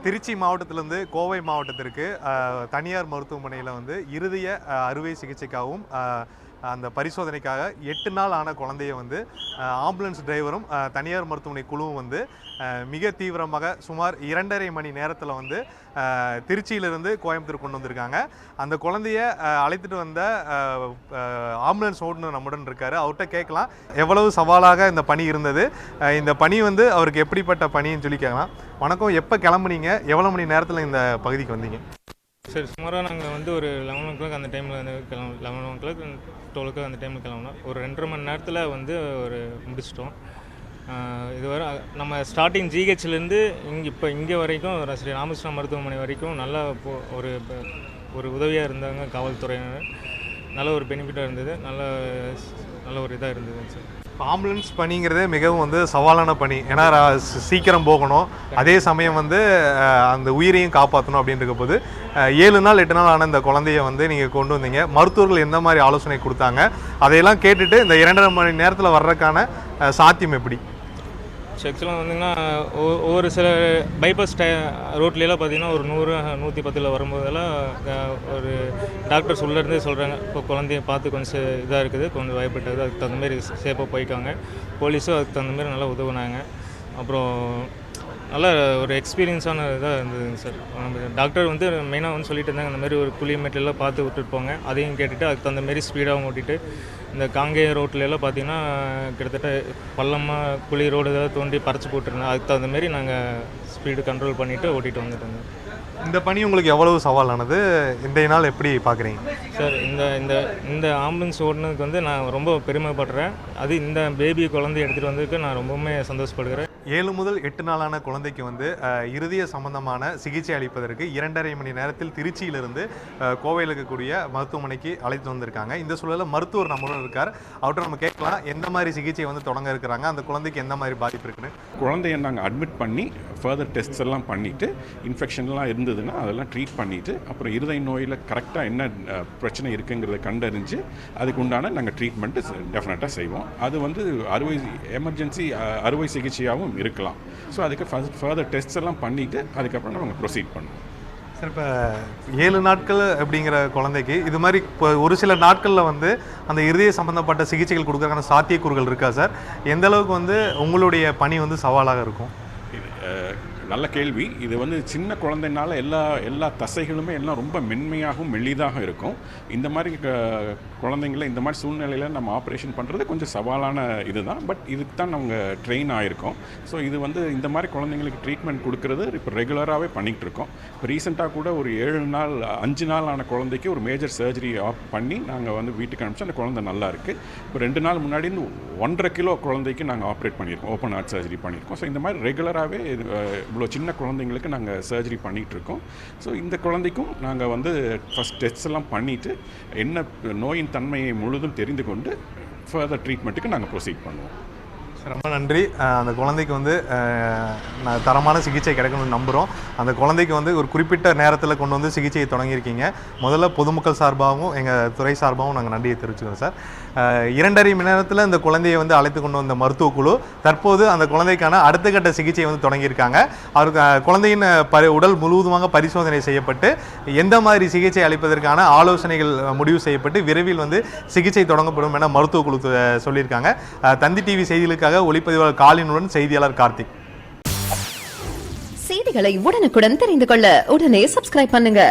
திருச்சி மாவட்டத்திலிருந்து கோவை மாவட்டத்திற்கு தனியார் மருத்துவமனையில் வந்து இருதய அறுவை சிகிச்சைக்காகவும் அந்த பரிசோதனைக்காக 8 நாள் ஆன குழந்தைய வந்து ஆம்புலன்ஸ் டிரைவரும் தனியார் மருத்துவமனை குழுவும் வந்து மிக தீவிரமாக சுமார் 2.5 மணி நேரத்தில் வந்து திருச்சியிலிருந்து கோயம்புத்தூர் கொண்டு வந்திருக்காங்க. அந்த குழந்தைய அழைத்துட்டு வந்த ஆம்புலன்ஸ் ஓட்டுநர் நம்முடன் இருக்காரு. அவர்கிட்ட கேட்கலாம் எவ்வளவு சவாலாக இந்த பணி இருந்தது, இந்த பணி வந்து அவருக்கு எப்படிப்பட்ட பணின்னு சொல்லி கேட்கலாம். வணக்கம், எப்போ கிளம்புனீங்க, எவ்வளோ மணி நேரத்தில் இந்த பகுதிக்கு வந்தீங்க? சரி, சுமாராக நாங்கள் வந்து ஒரு 11 o'clock அந்த டைமில் வந்து 11 o'clock 12 o'clock அந்த டைமில் கிளம்புனோம். ஒரு 2.5 மணி நேரத்தில் வந்து ஒரு முடிச்சிட்டோம். இதுவரை நம்ம ஸ்டார்டிங் ஜிஹெச்லேருந்து இங்கே வரைக்கும் ஸ்ரீ ராமகிருஷ்ணா மருத்துவமனை வரைக்கும் நல்லா ஒரு ஒரு உதவியாக இருந்தாங்க காவல்துறையினர். நல்ல ஒரு பெனிஃபிட்டாக இருந்தது, நல்ல ஒரு இதாக இருந்தது சார். ஆம்புலன்ஸ் பணிங்கிறதே மிகவும் வந்து சவாலான பணி. ஏன்னா சீக்கிரம் போகணும், அதே சமயம் வந்து அந்த உயிரையும் காப்பாற்றணும் அப்படின்ற போது 7 நாள் 8 நாள் ஆன இந்த குழந்தைய வந்து நீங்கள் கொண்டு வந்தீங்க. மருத்துவர்கள் எந்த மாதிரி ஆலோசனை கொடுத்தாங்க, அதையெல்லாம் கேட்டுட்டு இந்த 2.5 மணி நேரத்தில் வர்றதுக்கான சாத்தியம் எப்படி? ஆக்சுவலாக வந்துங்கன்னா ஒவ்வொரு சில பைபாஸ் ரோட்லாம் பார்த்தீங்கன்னா ஒரு 100-110 வரும்போதெல்லாம் ஒரு டாக்டர்ஸ் உள்ளேருந்தே சொல்கிறாங்க, இப்போ குழந்தைய பார்த்து கொஞ்சம் இதாக இருக்குது, கொஞ்சம் பயப்பட்டது, அதுக்கு தகுந்தமாரி சேஃபாக போய்க்காங்க. போலீஸும் அதுக்கு தகுந்தமாரி நல்லா உதவுனாங்க. அப்புறம் நல்ல ஒரு எக்ஸ்பீரியன்ஸான இதாக இருந்ததுங்க சார். நம்ம டாக்டர் வந்து மெயினாக வந்து சொல்லிட்டு இருந்தாங்க, இந்த மாதிரி ஒரு குழிமேட்டெல்லாம் பார்த்து விட்டுட்டு போங்க, அதையும் கேட்டுட்டு அதுக்கு தகுந்தமாரி ஸ்பீடாகவும் ஓட்டிட்டு இந்த காங்கேய ரோட்லலாம் பார்த்திங்கன்னா கிட்டத்தட்ட பள்ளமாக குழி ரோடு ஏதாவது தோண்டி பறிச்சு போட்டுருந்தேன். அதுக்கு தகுந்தமாரி நாங்கள் ஸ்பீடு கண்ட்ரோல் பண்ணிவிட்டு ஓட்டிகிட்டு வந்துட்டு இருந்தோம். இந்த பணி உங்களுக்கு எவ்வளவு சவாலானது, இன்றைய நாள் எப்படி பார்க்குறீங்க சார்? இந்த ஆம்புலன்ஸ் ஓடினதுக்கு வந்து நான் ரொம்ப பெருமைப்படுறேன். அது இந்த பேபி குழந்தைய எடுத்துகிட்டு வந்ததுக்கு நான் ரொம்பவுமே சந்தோஷப்படுகிறேன். 7 முதல் 8 நாளான குழந்தைக்கு வந்து இருதய சம்பந்தமான சிகிச்சை அளிப்பதற்கு 2.5 மணி நேரத்தில் திருச்சியிலிருந்து கோவையில் இருக்கக்கூடிய மருத்துவமனைக்கு அழைத்து வந்திருக்காங்க. இந்த சூழலில் மருத்துவர் நம்மளுடன் இருக்கார். அவர்கிட்ட நம்ம கேட்கலாம் எந்த மாதிரி சிகிச்சை வந்து தொடங்க இருக்கிறாங்க, அந்த குழந்தைக்கு எந்த மாதிரி பாதிப்பு இருக்குன்னு. குழந்தைய நாங்கள் அட்மிட் பண்ணி ஃபர்தர் டெஸ்ட்ஸ் எல்லாம் பண்ணிவிட்டு இன்ஃபெக்ஷன்லாம் இருந்ததுன்னா அதெல்லாம் ட்ரீட் பண்ணிவிட்டு அப்புறம் இருதய நோயில் கரெக்டாக என்ன பிரச்சனை இருக்குங்கிறத கண்டறிஞ்சு அதுக்கு உண்டான நாங்கள் ட்ரீட்மெண்ட்டு டெஃபினட்டாக செய்வோம். அது வந்து எமர்ஜென்சி அறுவை சிகிச்சையாகவும் இருக்கலாம். ஸோ அதுக்கு ஃபர்தர் டெஸ்ட்ஸ் எல்லாம் பண்ணிவிட்டு அதுக்கப்புறம் நம்ம ப்ரொசீட் பண்ணுவோம். சார், இப்போ 7 நாட்கள் அப்படிங்கிற குழந்தைக்கு இது மாதிரி இப்போ ஒரு சில நாட்களில் வந்து அந்த இருதய சம்மந்தப்பட்ட சிகிச்சைகள் கொடுக்குறதுக்கான சாத்தியக்கூறுகள் இருக்கா சார்? எந்த அளவுக்கு வந்து உங்களுடைய பணி வந்து சவாலாக இருக்கும்? நல்ல கேள்வி. இது வந்து சின்ன குழந்தைனால எல்லா தசைகளுமே எல்லாம் ரொம்ப மென்மையாகவும் மெல்லிதாக இருக்கும். இந்த மாதிரி குழந்தைங்கள இந்த மாதிரி சூழ்நிலையில் நம்ம ஆப்ரேஷன் பண்ணுறது கொஞ்சம் சவாலான இதுதான். பட் இதுக்கு தான் நம்ம ட்ரெயின் ஆகிருக்கோம். ஸோ இது வந்து இந்த மாதிரி குழந்தைங்களுக்கு ட்ரீட்மெண்ட் கொடுக்கறது இப்போ ரெகுலராகவே பண்ணிகிட்டு இருக்கோம். இப்போ ரீசெண்டாக கூட ஒரு 5 நாள் ஆன குழந்தைக்கு ஒரு மேஜர் சர்ஜரி பண்ணி நாங்கள் வந்து வீட்டுக்கு அனுப்பிச்சு அந்த குழந்தை நல்லா இருக்குது. இப்போ 2 நாள் முன்னாடி 1.5 கிலோ குழந்தைக்கு நாங்கள் ஆப்ரேட் பண்ணியிருக்கோம், ஓப்பன் ஹார்ட் சர்ஜரி பண்ணியிருக்கோம். ஸோ இந்த மாதிரி ரெகுலராகவே இவ்வளோ சின்ன குழந்தைங்களுக்கு நாங்கள் சர்ஜரி பண்ணிகிட்ருக்கோம். ஸோ இந்த குழந்தைக்கும் நாங்கள் வந்து ஃபஸ்ட் டெஸ்ட்ஸ் எல்லாம் பண்ணிவிட்டு என்ன நோயின் தன்மையை முழுதும் தெரிந்து கொண்டு ஃபர்தர் ட்ரீட்மெண்ட்டுக்கு நாங்கள் ப்ரொசீட் பண்ணுவோம். ரொம்ப நன்றி. அந்த குழந்தைக்கு வந்து தரமான சிகிச்சை கிடைக்கணும்னு நம்புகிறோம். அந்த குழந்தைக்கு வந்து ஒரு குறிப்பிட்ட நேரத்தில் கொண்டு வந்து சிகிச்சையை தொடங்கியிருக்கீங்க. முதல்ல பொதுமக்கள் சார்பாகவும் எங்கள் துறை சார்பாகவும் நாங்கள் நன்றியை தெரிவிச்சுக்கிறோம் சார். 2.5 மணி நேரத்தில் இந்த குழந்தையை வந்து அழைத்து கொண்டு வந்த மருத்துவ குழு தற்போது அந்த குழந்தைக்கான அடுத்த கட்ட சிகிச்சை வந்து தொடங்கியிருக்காங்க. அவருக்கு குழந்தையின் உடல் முழுவதுமாக பரிசோதனை செய்யப்பட்டு எந்த மாதிரி சிகிச்சை அளிப்பதற்கான ஆலோசனைகள் முடிவு செய்யப்பட்டு விரைவில் வந்து சிகிச்சை தொடங்கப்படும் என மருத்துவ குழு சொல்லியிருக்காங்க. தந்தி டிவி செய்திகளுக்காக ஒளிப்பதிவாளர் காலினுடன் செய்தியாளர் கார்த்திக். செய்திகளை உடனுக்குடன் தெரிந்து கொள்ள உடனே சப்ஸ்கிரைப் பண்ணுங்க.